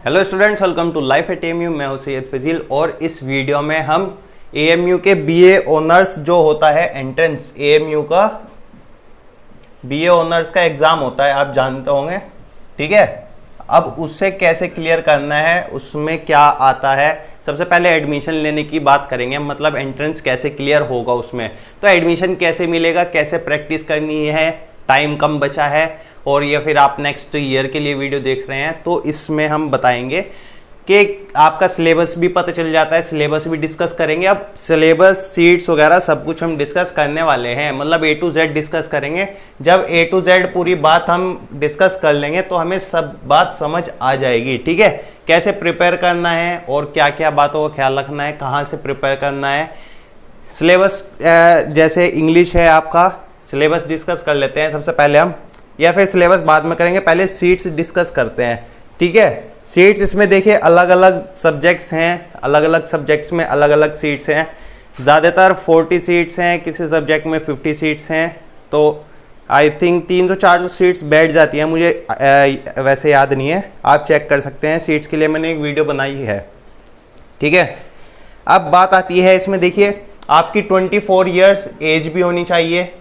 Hello students, welcome to life at AMU. मैं हूं सैयद फजील और इस वीडियो में हम एएमयू के बीए ऑनर्स जो होता है एंट्रेंस, एएमयू का बीए ऑनर्स का एग्जाम होता है, आप जानते होंगे, ठीक है। अब उससे कैसे क्लियर करना है, उसमें क्या आता है। सबसे पहले एडमिशन लेने की बात करेंगे, मतलब एंट्रेंस कैसे क्लियर होगा उसमें। तो एडमिशन कैसे मिलेगा, कैसे प्रैक्टिस करनी है, टाइम कम बचा है और या फिर आप नेक्स्ट ईयर के लिए वीडियो देख रहे हैं, तो इसमें हम बताएंगे कि आपका सिलेबस भी पता चल जाता है, सिलेबस भी डिस्कस करेंगे। अब सिलेबस, सीट्स वगैरह सब कुछ हम डिस्कस करने वाले हैं, मतलब A to Z डिस्कस करेंगे। जब A to Z पूरी बात हम डिस्कस कर लेंगे तो हमें सब बात समझ आ जाएगी, ठीक है। कैसे प्रिपेयर करना है और क्या क्या बातों का ख्याल रखना है, कहाँ से प्रिपेयर करना है। सिलेबस जैसे इंग्लिश है आपका, सिलेबस डिस्कस कर लेते हैं सबसे पहले हम, या फिर सिलेबस बाद में करेंगे, पहले सीट्स डिस्कस करते हैं, ठीक है। सीट्स इसमें देखिए अलग अलग सब्जेक्ट्स हैं, अलग अलग सब्जेक्ट्स में अलग अलग सीट्स हैं। ज़्यादातर 40 सीट्स हैं, किसी सब्जेक्ट में 50 सीट्स हैं, तो आई थिंक 300-400 सीट्स बैठ जाती हैं, मुझे वैसे याद नहीं है, आप चेक कर सकते हैं। सीट्स के लिए मैंने एक वीडियो बनाई है, ठीक है। अब बात आती है इसमें, देखिए आपकी 24 ईयर्स एज भी होनी चाहिए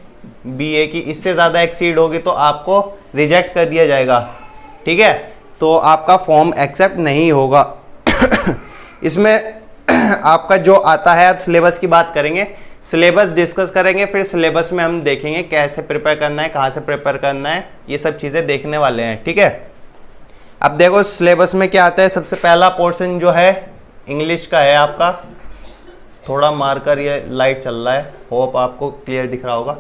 बीए की, इससे ज़्यादा एक्सीड होगी तो आपको रिजेक्ट कर दिया जाएगा, ठीक है। तो आपका फॉर्म एक्सेप्ट नहीं होगा। इसमें आपका जो आता है, अब सिलेबस की बात करेंगे, सिलेबस डिस्कस करेंगे, फिर सिलेबस में हम देखेंगे कैसे प्रिपेयर करना है, कहाँ से प्रिपेयर करना है, ये सब चीज़ें देखने वाले हैं, ठीक है। अब देखो सिलेबस में क्या आता है। सबसे पहला पोर्शन जो है इंग्लिश का है आपका, थोड़ा मार्कर ये लाइट चल रहा है, होप आपको क्लियर दिख रहा होगा।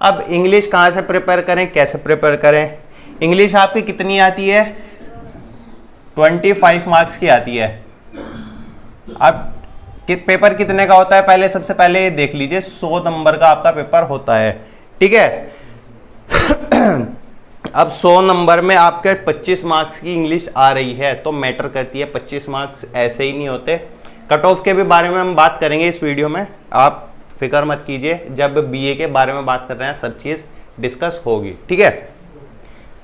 अब इंग्लिश कहाँ से प्रिपेयर करें, कैसे प्रिपेयर करें। इंग्लिश आपकी कितनी आती है, 25 मार्क्स की आती है। अब पेपर कितने का होता है, पहले सबसे पहले ये देख लीजिए, 100 नंबर का आपका पेपर होता है, ठीक है। अब 100 नंबर में आपके 25 मार्क्स की इंग्लिश आ रही है तो मैटर करती है, 25 मार्क्स ऐसे ही नहीं होते। कट ऑफ के भी बारे में हम बात करेंगे इस वीडियो में, आप फिक्र मत कीजिए, जब बीए के बारे में बात कर रहे हैं सब चीज़ डिस्कस होगी, ठीक है।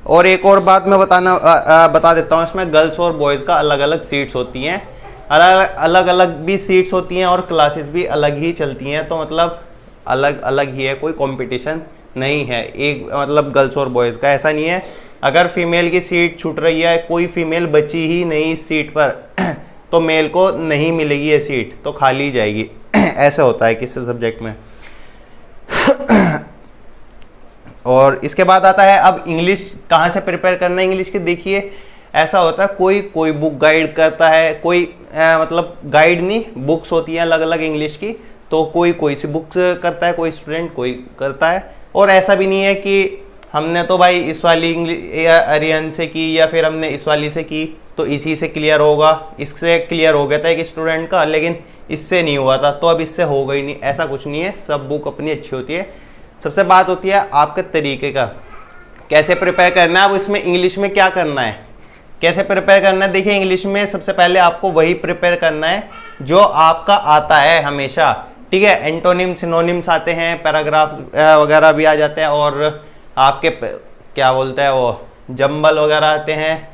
और एक और बात मैं बता देता हूँ, इसमें गर्ल्स और बॉयज़ का अलग अलग सीट्स होती हैं, अलग अलग भी सीट्स होती हैं और क्लासेस भी अलग ही चलती हैं, तो मतलब अलग अलग ही है, कोई कंपटीशन नहीं है एक, मतलब गर्ल्स और बॉयज़ का ऐसा नहीं है। अगर फीमेल की सीट छूट रही है, कोई फीमेल बची ही नहीं इस सीट पर तो मेल को नहीं मिलेगी ये सीट, तो खाली जाएगी। ऐसा होता है किसी सब्जेक्ट में। और इसके बाद आता है अब इंग्लिश कहाँ से प्रिपेयर करना है। इंग्लिश के देखिए ऐसा होता है, कोई बुक गाइड करता है, कोई मतलब गाइड नहीं, बुक्स होती हैं अलग अलग इंग्लिश की, तो कोई सी बुक्स करता है, कोई स्टूडेंट कोई करता है। और ऐसा भी नहीं है कि हमने तो भाई इस वाली इंग्लिश आर्यन से की या फिर हमने इस वाली से की तो इसी से क्लियर होगा, इससे क्लियर हो गया था एक स्टूडेंट का, लेकिन इससे नहीं हुआ था तो अब इससे होगा ही नहीं, ऐसा कुछ नहीं है। सब बुक अपनी अच्छी होती है। सबसे बात होती है आपके तरीके का, कैसे प्रिपेयर करना है। अब इसमें इंग्लिश में क्या करना है, कैसे प्रिपेयर करना है। देखिए इंग्लिश में सबसे पहले आपको वही प्रिपेयर करना है जो आपका आता है हमेशा, ठीक है। एंटोनिम, सिनोनिम्स आते हैं, पैराग्राफ वगैरह भी आ जाते हैं, और आपके क्या बोलते हैं वो जंबल वगैरह आते हैं,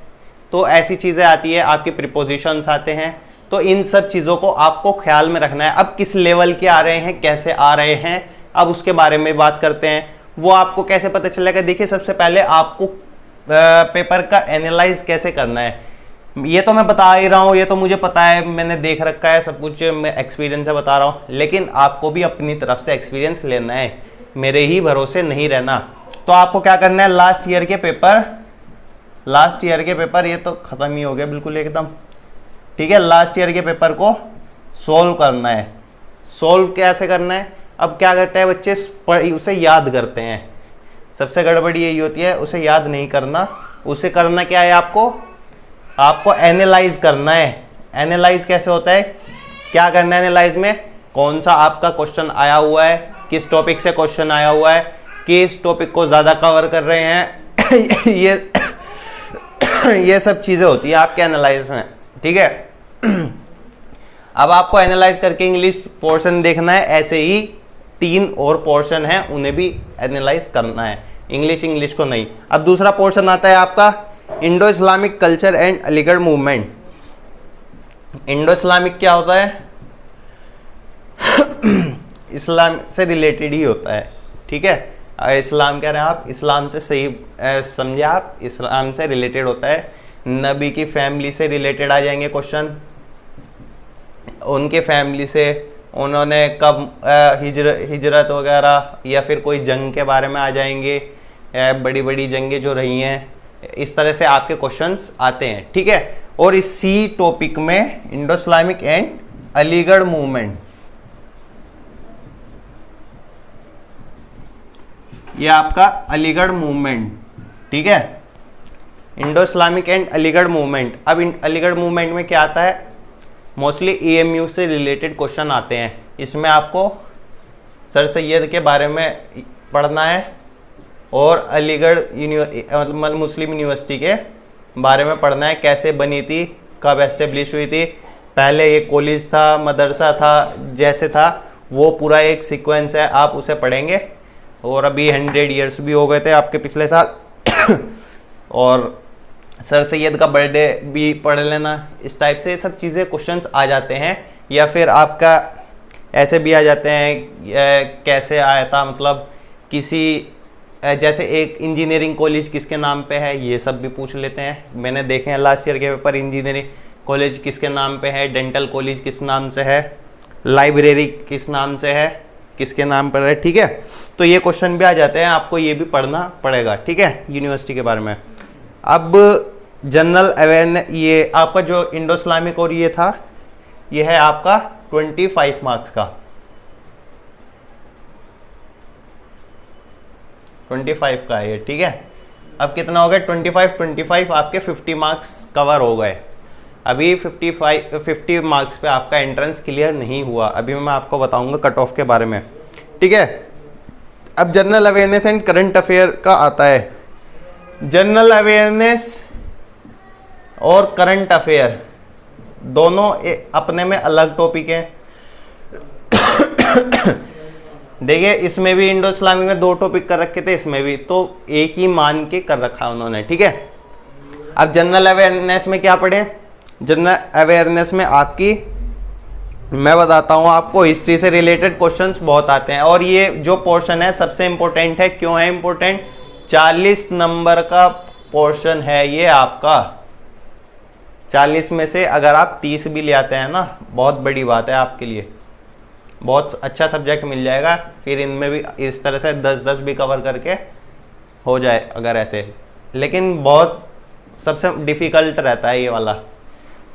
तो ऐसी चीज़ें आती है। आपके प्रीपोजिशंस आते हैं, तो इन सब चीज़ों को आपको ख्याल में रखना है। अब किस लेवल के आ रहे हैं, कैसे आ रहे हैं, अब उसके बारे में बात करते हैं। वो आपको कैसे पता चलेगा। देखिए सबसे पहले आपको पेपर का एनालाइज कैसे करना है, ये तो मैं बता ही रहा हूँ, ये तो मुझे पता है, मैंने देख रखा है सब कुछ, मैं एक्सपीरियंस से बता रहा हूँ, लेकिन आपको भी अपनी तरफ से एक्सपीरियंस लेना है, मेरे ही भरोसे नहीं रहना। तो आपको क्या करना है, लास्ट ईयर के पेपर ये तो ख़त्म ही हो गया बिल्कुल एकदम, ठीक है। लास्ट ईयर के पेपर को सोल्व करना है। सोल्व कैसे करना है, अब क्या करते हैं बच्चे, उसे याद करते हैं। सबसे गड़बड़ी यही होती है, उसे याद नहीं करना, उसे करना क्या है, आपको एनालाइज करना है। एनालाइज कैसे होता है, क्या करना है एनालाइज में, कौन सा आपका क्वेश्चन आया हुआ है, किस टॉपिक से क्वेश्चन आया हुआ है, किस टॉपिक को ज़्यादा कवर कर रहे हैं। ये सब चीज़ें होती है आपके एनालाइज में, ठीक है। अब आपको एनालाइज करके इंग्लिश पोर्शन देखना है, ऐसे ही 3 और पोर्शन है, उन्हें भी एनालाइज करना है, इंग्लिश को नहीं। अब दूसरा पोर्शन आता है आपका Indo Islamic culture and Aligarh movement, Indo Islamic क्या होता है? इस्लाम से रिलेटेड ही होता है, ठीक है। इस्लाम कह रहे हैं आप, इस्लाम से सही समझे आप, इस्लाम से रिलेटेड होता है। नबी की फैमिली से रिलेटेड आ जाएंगे क्वेश्चन, उनके फैमिली से, उन्होंने कब हिजरत वगैरह, या फिर कोई जंग के बारे में आ जाएंगे, बड़ी बड़ी जंगें जो रही हैं, इस तरह से आपके क्वेश्चंस आते हैं, ठीक है। और इसी टॉपिक में Indo Islamic and Aligarh movement, ये आपका अलीगढ़ मूवमेंट, ठीक है। Indo Islamic and Aligarh movement. अब अलीगढ़ मूवमेंट में क्या आता है? मोस्टली एएमयू से रिलेटेड क्वेश्चन आते हैं। इसमें आपको सर सैयद के बारे में पढ़ना है और अलीगढ़ मुस्लिम यूनिवर्सिटी के बारे में पढ़ना है, कैसे बनी थी, कब एस्टेब्लिश हुई थी, पहले ये कॉलेज था, मदरसा था, जैसे था, वो पूरा एक सीक्वेंस है, आप उसे पढ़ेंगे। और अभी 100 ईयर्स भी हो गए थे आपके पिछले साल और सर सैयद का बर्थडे भी पढ़ लेना। इस टाइप से सब चीज़ें क्वेश्चंस आ जाते हैं। या फिर आपका ऐसे भी आ जाते हैं, कैसे आया था, मतलब किसी जैसे एक इंजीनियरिंग कॉलेज किसके नाम पे है, ये सब भी पूछ लेते हैं। मैंने देखे हैं लास्ट ईयर के पेपर, इंजीनियरिंग कॉलेज किसके नाम पे है, डेंटल कॉलेज किस नाम से है, लाइब्रेरी किस नाम से है, किसके नाम पर है, ठीक है। तो ये क्वेश्चन भी आ जाते हैं, आपको ये भी पढ़ना पड़ेगा, ठीक है, यूनिवर्सिटी के बारे में। अब जनरल अवेयरनेस, ये आपका जो इंडो इस्लामिक और ये था, ये है आपका 25 मार्क्स का, 25 का है ये, ठीक है। अब कितना हो गया? 25 आपके 50 मार्क्स कवर हो गए। अभी 50 मार्क्स पे आपका एंट्रेंस क्लियर नहीं हुआ। अभी मैं आपको बताऊंगा कट ऑफ के बारे में, ठीक है। अब general awareness and current affair का आता है। जनरल अवेयरनेस और करंट अफेयर दोनों अपने में अलग टॉपिक है। देखिए, इसमें भी इंडो इस्लामिक में 2 टॉपिक कर रखे थे, इसमें भी, तो एक ही मान के कर रखा है उन्होंने, ठीक है। अब जनरल अवेयरनेस में क्या पढ़े? जनरल अवेयरनेस में आपकी, मैं बताता हूँ आपको, हिस्ट्री से रिलेटेड क्वेश्चंस बहुत आते हैं। और ये जो पोर्शन है सबसे इंपॉर्टेंट है। क्यों है इंपॉर्टेंट? 40 नंबर का पोर्शन है ये आपका। 40 में से अगर आप 30 भी ले आते हैं ना, बहुत बड़ी बात है आपके लिए, बहुत अच्छा सब्जेक्ट मिल जाएगा। फिर इनमें भी इस तरह से 10-10 भी कवर करके हो जाए अगर ऐसे। लेकिन बहुत सबसे डिफ़िकल्ट रहता है ये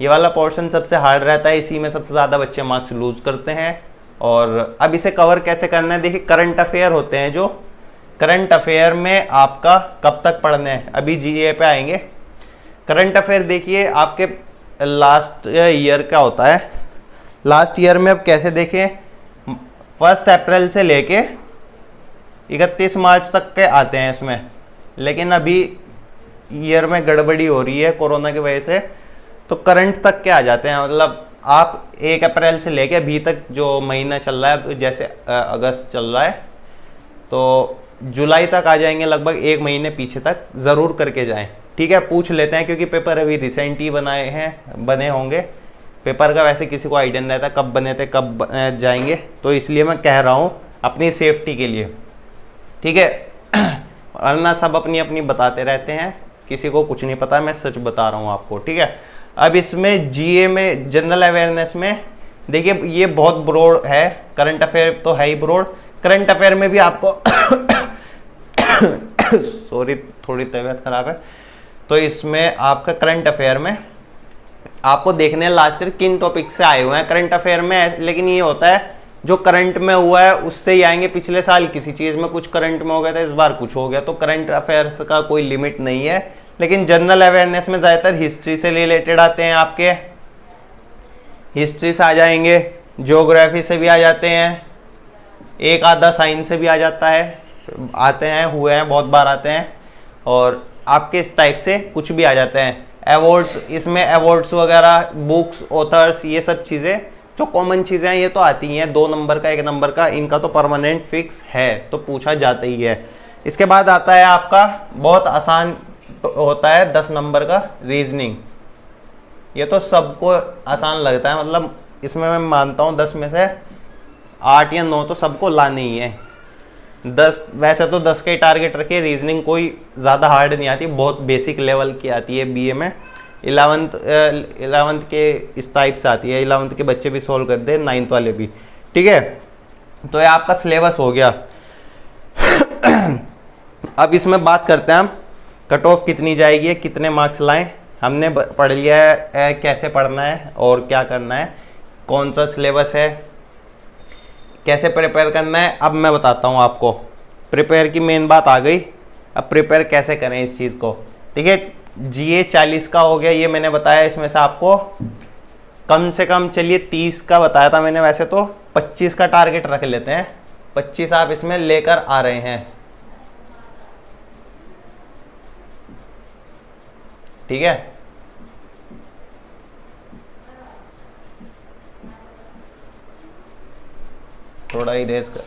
वाला पोर्शन सबसे हार्ड रहता है। इसी में सबसे ज़्यादा बच्चे मार्क्स लूज करते हैं। और अब इसे कवर कैसे करना है? देखिए, करंट अफेयर होते हैं जो, करंट अफेयर में आपका कब तक पढ़ने हैं, अभी जीए पे आएंगे। करंट अफेयर देखिए आपके लास्ट ईयर का होता है। लास्ट ईयर में अब कैसे देखें, 1 अप्रैल से लेके 31 मार्च तक के आते हैं इसमें। लेकिन अभी ईयर में गड़बड़ी हो रही है कोरोना की वजह से, तो करंट तक के आ जाते हैं। मतलब आप 1 अप्रैल से लेके अभी तक जो महीना चल रहा है, जैसे अगस्त चल रहा है, तो जुलाई तक आ जाएंगे। लगभग 1 महीने पीछे तक ज़रूर करके जाएं, ठीक है। पूछ लेते हैं क्योंकि पेपर अभी रिसेंट ही बने होंगे। पेपर का वैसे किसी को आइडिया नहीं रहता कब बने थे, कब जाएंगे, तो इसलिए मैं कह रहा हूँ अपनी सेफ्टी के लिए, ठीक है। वरना सब अपनी अपनी बताते रहते हैं, किसी को कुछ नहीं पता, मैं सच बता रहा हूँ आपको, ठीक है। अब इसमें जीए में, जनरल अवेयरनेस में देखिए, ये बहुत ब्रॉड है। करंट अफेयर तो है ही ब्रॉड। करंट अफेयर में भी आपको सॉरी, थोड़ी तबीयत खराब है, तो इसमें आपका करंट अफेयर में आपको देखने लास्ट ईयर किन टॉपिक से आए हुए हैं करंट अफेयर में। लेकिन ये होता है जो करंट में हुआ है उससे ही आएंगे। पिछले साल किसी चीज़ में कुछ करंट में हो गया था, इस बार कुछ हो गया, तो करंट अफेयर्स का कोई लिमिट नहीं है। लेकिन जनरल अवेयरनेस में ज़्यादातर हिस्ट्री से रिलेटेड आते हैं आपके, हिस्ट्री से आ जाएंगे, ज्योग्राफी से भी आ जाते हैं, एक आधा साइंस से भी आ जाता है, आते हैं, हुए हैं, बहुत बार आते हैं। और आपके इस टाइप से कुछ भी आ जाते हैं। अवार्ड्स, इसमें अवार्ड्स वगैरह, बुक्स, ऑथर्स, ये सब चीज़ें जो कॉमन चीज़ें हैं ये तो आती हैं। 2 नंबर का, 1 नंबर का, इनका तो परमानेंट फिक्स है, तो पूछा जाता ही है। इसके बाद आता है आपका बहुत आसान होता है 10 नंबर का रीजनिंग। ये तो सबको आसान लगता है, मतलब इसमें मैं मानता हूँ 10 में से 8 या 9 तो सबको लाने ही है। 10 वैसे तो 10 के ही टारगेट रखिए। रीजनिंग कोई ज़्यादा हार्ड नहीं आती, बहुत बेसिक लेवल की आती है बीए में। 11th के इस टाइप से आती है, 11th के बच्चे भी सोल्व कर दे, 9th वाले भी। ठीक है, तो ये आपका सिलेबस हो गया। अब इसमें बात करते हैं हम कट ऑफ कितनी जाएगी, कितने मार्क्स लाएं। हमने पढ़ लिया है कैसे पढ़ना है और क्या करना है, कौन सा सिलेबस है, कैसे प्रिपेयर करना है। अब मैं बताता हूँ आपको, प्रिपेयर की मेन बात आ गई। अब प्रिपेयर कैसे करें इस चीज़ को। ठीक है, जीए 40 का हो गया, ये मैंने बताया। इसमें से आपको कम से कम चलिए 30 का बताया था मैंने, वैसे तो 25 का टारगेट रख लेते हैं। 25 आप इसमें लेकर आ रहे हैं। ठीक है, थोड़ा ही रेस कर,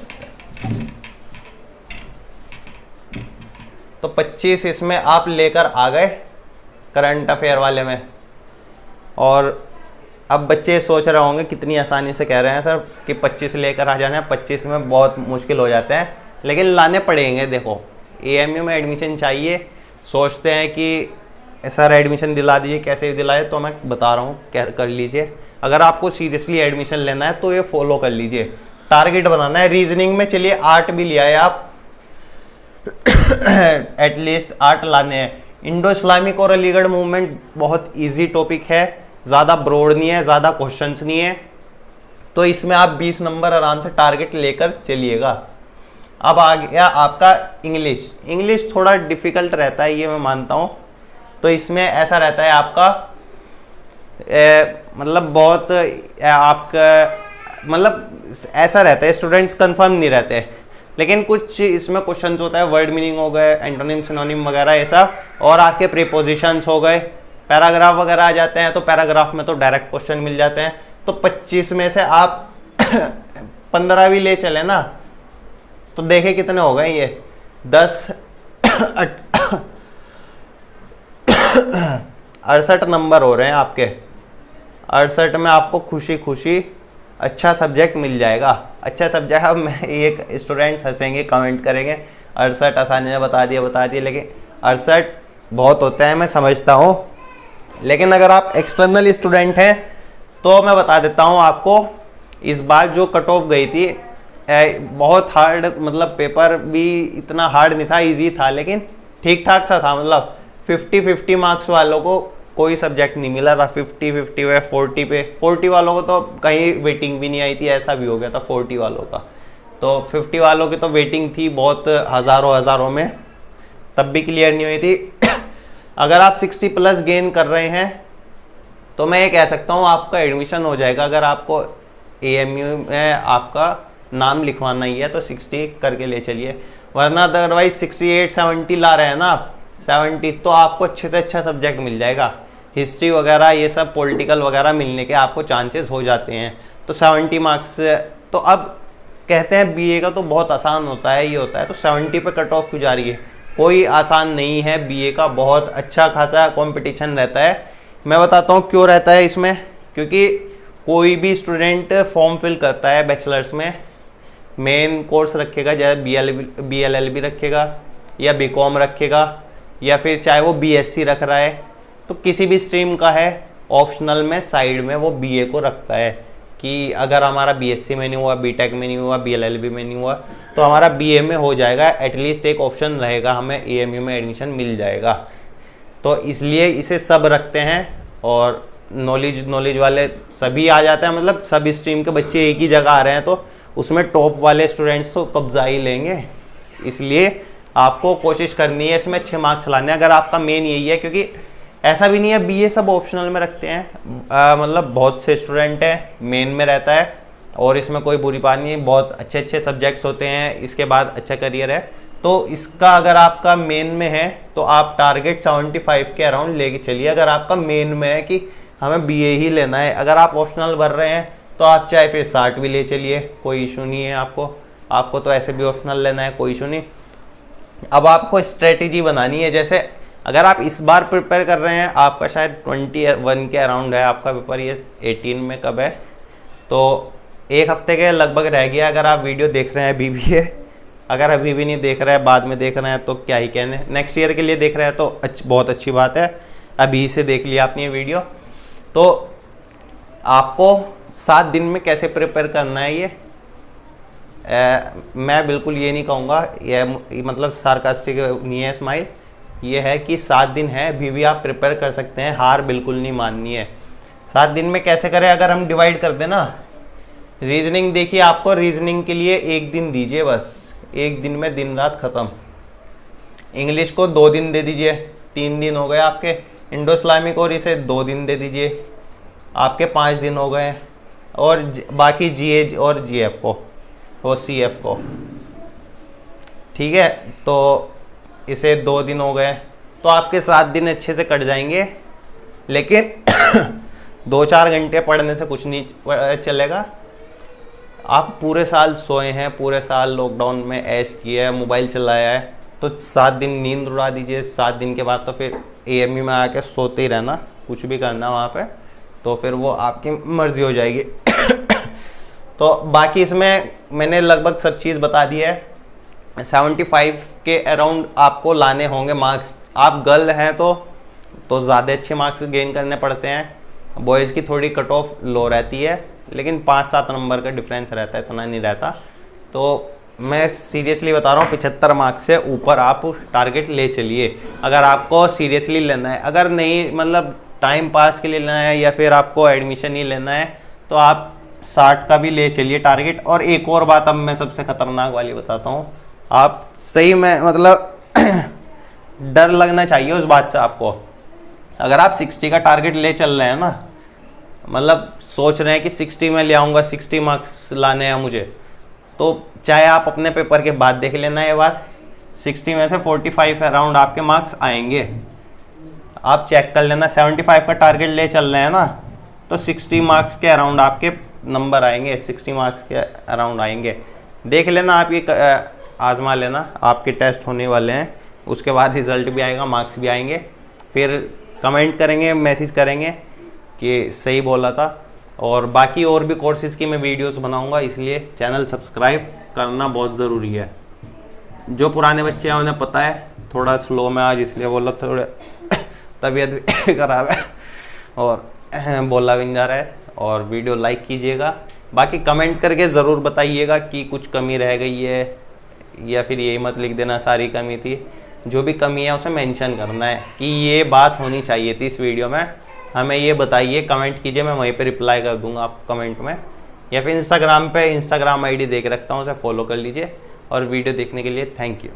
तो 25 इसमें आप लेकर आ गए करंट अफेयर वाले में। और अब बच्चे सोच रहे होंगे कितनी आसानी से कह रहे हैं सर कि 25 लेकर आ जाना है, 25 में बहुत मुश्किल हो जाते हैं, लेकिन लाने पड़ेंगे। देखो एएमयू में एडमिशन चाहिए, सोचते हैं कि सर एडमिशन दिला दीजिए, कैसे दिलाए, तो मैं बता रहा हूँ कर लीजिए। अगर आपको सीरियसली एडमिशन लेना है तो ये फॉलो कर लीजिए। टारगेट बनाना है। रीजनिंग में चलिए 8 भी लिया है आप, एटलीस्ट 8 लाने हैं। इंडो इस्लामिक और अलीगढ़ मूवमेंट बहुत इजी टॉपिक है, ज़्यादा ब्रॉड नहीं है, ज़्यादा क्वेश्चंस नहीं है, तो इसमें आप 20 नंबर आराम से टारगेट लेकर चलिएगा। अब आ गया आपका इंग्लिश। इंग्लिश थोड़ा डिफिकल्ट रहता है, ये मैं मानता हूँ। तो इसमें ऐसा रहता है आपका मतलब बहुत आपका मतलब ऐसा रहता है, स्टूडेंट्स कंफर्म नहीं रहते, लेकिन कुछ इसमें क्वेश्चंस होता है, वर्ड मीनिंग हो गए, एंटोनिम सिनोनिम वगैरह ऐसा, और आपके प्रीपोजिशंस हो गए, पैराग्राफ वगैरह आ जाते हैं। तो पैराग्राफ में तो डायरेक्ट क्वेश्चन मिल जाते हैं। तो 25 में से आप 15 भी ले चले ना, तो देखे कितने हो गए, ये 10 68 नंबर हो रहे हैं आपके। 68 में आपको खुशी खुशी अच्छा सब्जेक्ट मिल जाएगा। अच्छा सब्जेक्ट, अब मैं एक स्टूडेंट्स हंसेंगे, कमेंट करेंगे 68 आसानी से बता दिए, लेकिन 68 बहुत होता है, मैं समझता हूँ। लेकिन अगर आप एक्सटर्नल स्टूडेंट हैं तो मैं बता देता हूँ आपको, इस बार जो कट ऑफ गई थी बहुत हार्ड, मतलब पेपर भी इतना हार्ड नहीं था, इजी था, लेकिन ठीक ठाक सा था। मतलब 50-50 मार्क्स वालों को कोई सब्जेक्ट नहीं मिला था। 50-50 पे 40 वालों को तो कहीं वेटिंग भी नहीं आई थी, ऐसा भी हो गया था 40 वालों का। तो 50 वालों की तो वेटिंग थी बहुत, हज़ारों में, तब भी क्लियर नहीं हुई थी। अगर आप 60 प्लस गेन कर रहे हैं तो मैं ये कह सकता हूँ आपका एडमिशन हो जाएगा। अगर आपको एएमयू में आपका नाम लिखवाना ही है तो 60 करके ले चलिए, वरना अदरवाइज 68-70 ला रहे हैं ना आप, 70, तो आपको अच्छे से अच्छा सब्जेक्ट मिल जाएगा। हिस्ट्री वगैरह ये सब पॉलिटिकल वगैरह मिलने के आपको चांसेस हो जाते हैं। तो 70 मार्क्स, तो अब कहते हैं बीए का तो बहुत आसान होता है, ये होता है, तो 70 पे कट ऑफ क्यों जा रही है? कोई आसान नहीं है बीए का, बहुत अच्छा खासा कंपटीशन रहता है। मैं बताता हूँ क्यों रहता है इसमें, क्योंकि कोई भी स्टूडेंट फॉर्म फिल करता है बैचलर्स में, मेन कोर्स रखेगा, जैसे BLLB रखेगा या बीकॉम रखेगा, या फिर चाहे वो BSc रख रहा है, तो किसी भी स्ट्रीम का है, ऑप्शनल में साइड में वो बीए को रखता है कि अगर हमारा BSc में नहीं हुआ, बीटेक में नहीं हुआ, BLLB में नहीं हुआ, तो हमारा बीए में हो जाएगा, एटलीस्ट एक ऑप्शन रहेगा, हमें एएमयू में एडमिशन मिल जाएगा। तो इसलिए इसे सब रखते हैं, और नॉलेज वाले सभी आ जाते हैं, मतलब सब स्ट्रीम के बच्चे एक ही जगह आ रहे हैं, तो उसमें टॉप वाले स्टूडेंट्स तो कब्जा ही लेंगे। इसलिए आपको कोशिश करनी है इसमें 6 मार्क्स लाने, अगर आपका मेन यही है, क्योंकि ऐसा भी नहीं है बीए सब ऑप्शनल में रखते हैं, मतलब बहुत से स्टूडेंट हैं मेन में रहता है, और इसमें कोई बुरी बात नहीं है, बहुत अच्छे सब्जेक्ट्स होते हैं, इसके बाद अच्छा करियर है। तो इसका अगर आपका मेन में है तो आप टारगेट 75 के अराउंड लेके चलिए, अगर आपका मेन में है कि हमें बीए ही लेना है। अगर आप ऑप्शनल भर रहे हैं तो आप चाहे फिर 60 भी ले चलिए, कोई इशू नहीं है। आपको तो ऐसे भी ऑप्शनल लेना है, कोई इशू नहीं। अब आपको स्ट्रेटेजी बनानी है, जैसे अगर आप इस बार प्रिपेयर कर रहे हैं, आपका शायद 21 के अराउंड है आपका पेपर, ये 18 में कब है, तो एक हफ्ते के लगभग रह गया। अगर आप वीडियो देख रहे हैं अभी भी है, अगर अभी भी नहीं देख रहे हैं, बाद में देख रहे हैं, तो क्या ही कहने, नेक्स्ट ईयर के लिए देख रहे हैं तो बहुत अच्छी बात है, अभी से देख लिया आपने ये वीडियो। तो आपको 7 दिन में कैसे प्रिपेयर करना है ये मैं बिल्कुल ये नहीं कहूँगा, ये मतलब सार्कास्टिक नहीं है स्माइल, ये है कि 7 दिन है, अभी भी आप प्रिपेयर कर सकते हैं, हार बिल्कुल नहीं माननी है। 7 दिन में कैसे करें, अगर हम डिवाइड कर दें ना, रीजनिंग देखिए, आपको रीजनिंग के लिए 1 दिन दीजिए बस, 1 दिन में दिन रात ख़त्म। इंग्लिश को 2 दिन दे दीजिए, 3 दिन हो गए आपके। इंडो इस्लामिक और इसे 2 दिन दे दीजिए, आपके 5 दिन हो गए। और बाकी जीए और जीएफ को और सीएफ को, ठीक है, तो इसे 2 दिन हो गए, तो आपके 7 दिन अच्छे से कट जाएंगे। लेकिन 2-4 घंटे पढ़ने से कुछ नहीं चलेगा। आप पूरे साल सोए हैं, पूरे साल लॉकडाउन में ऐश किया है, मोबाइल चलाया है, तो 7 दिन नींद उड़ा दीजिए। 7 दिन के बाद तो फिर एएमयू में आके सोते ही रहना, कुछ भी करना वहाँ पे, तो फिर वो आपकी मर्जी हो जाएगी। तो बाकी इसमें मैंने लगभग सब चीज़ बता दी है। 75 के अराउंड आपको लाने होंगे मार्क्स। आप गर्ल हैं तो ज़्यादा अच्छे मार्क्स गेन करने पड़ते हैं। बॉयज़ की थोड़ी कट ऑफ लो रहती है, लेकिन 5-7 नंबर का डिफरेंस रहता है, इतना नहीं रहता। तो मैं सीरियसली बता रहा हूँ, 75 मार्क्स से ऊपर आप टारगेट ले चलिए, अगर आपको सीरियसली लेना है। अगर नहीं, मतलब टाइम पास के लिए लेना है या फिर आपको एडमिशन ही लेना है, तो आप 60 का भी ले चलिए टारगेट। और एक और बात अब मैं सबसे खतरनाक वाली बताता हूँ, आप सही में मतलब डर लगना चाहिए उस बात से आपको। अगर आप 60 का टारगेट ले चल रहे हैं ना, मतलब सोच रहे हैं कि 60 में ले आऊँगा, 60 मार्क्स लाने हैं मुझे, तो चाहे आप अपने पेपर के बाद देख लेना ये बात, 60 में से 45 अराउंड आपके मार्क्स आएंगे। आप चेक कर लेना, 75 का टारगेट ले चल रहे हैं ना, तो 60 मार्क्स के अराउंड आपके नंबर आएंगे, 60 मार्क्स के अराउंड आएंगे। देख लेना, आप ये आजमा लेना, आपके टेस्ट होने वाले हैं, उसके बाद रिजल्ट भी आएगा, मार्क्स भी आएंगे, फिर कमेंट करेंगे, मैसेज करेंगे कि सही बोला था। और बाकी और भी कोर्सेज़ की मैं वीडियोस बनाऊंगा, इसलिए चैनल सब्सक्राइब करना बहुत ज़रूरी है। जो पुराने बच्चे हैं उन्हें पता है, थोड़ा स्लो में आज इसलिए बोला, थोड़ा तबीयत भी ख़राब है और बोला भी नहीं जा रहा है। और वीडियो लाइक कीजिएगा, बाकी कमेंट करके ज़रूर बताइएगा कि कुछ कमी रह गई है, या फिर यही मत लिख देना सारी कमी थी। जो भी कमी है उसे मेंशन करना है कि ये बात होनी चाहिए थी इस वीडियो में, हमें ये बताइए, कमेंट कीजिए, मैं वहीं पे रिप्लाई कर दूंगा आपको कमेंट में। या फिर इंस्टाग्राम पे, इंस्टाग्राम आईडी देख रखता हूँ, उसे फॉलो कर लीजिए। और वीडियो देखने के लिए थैंक यू।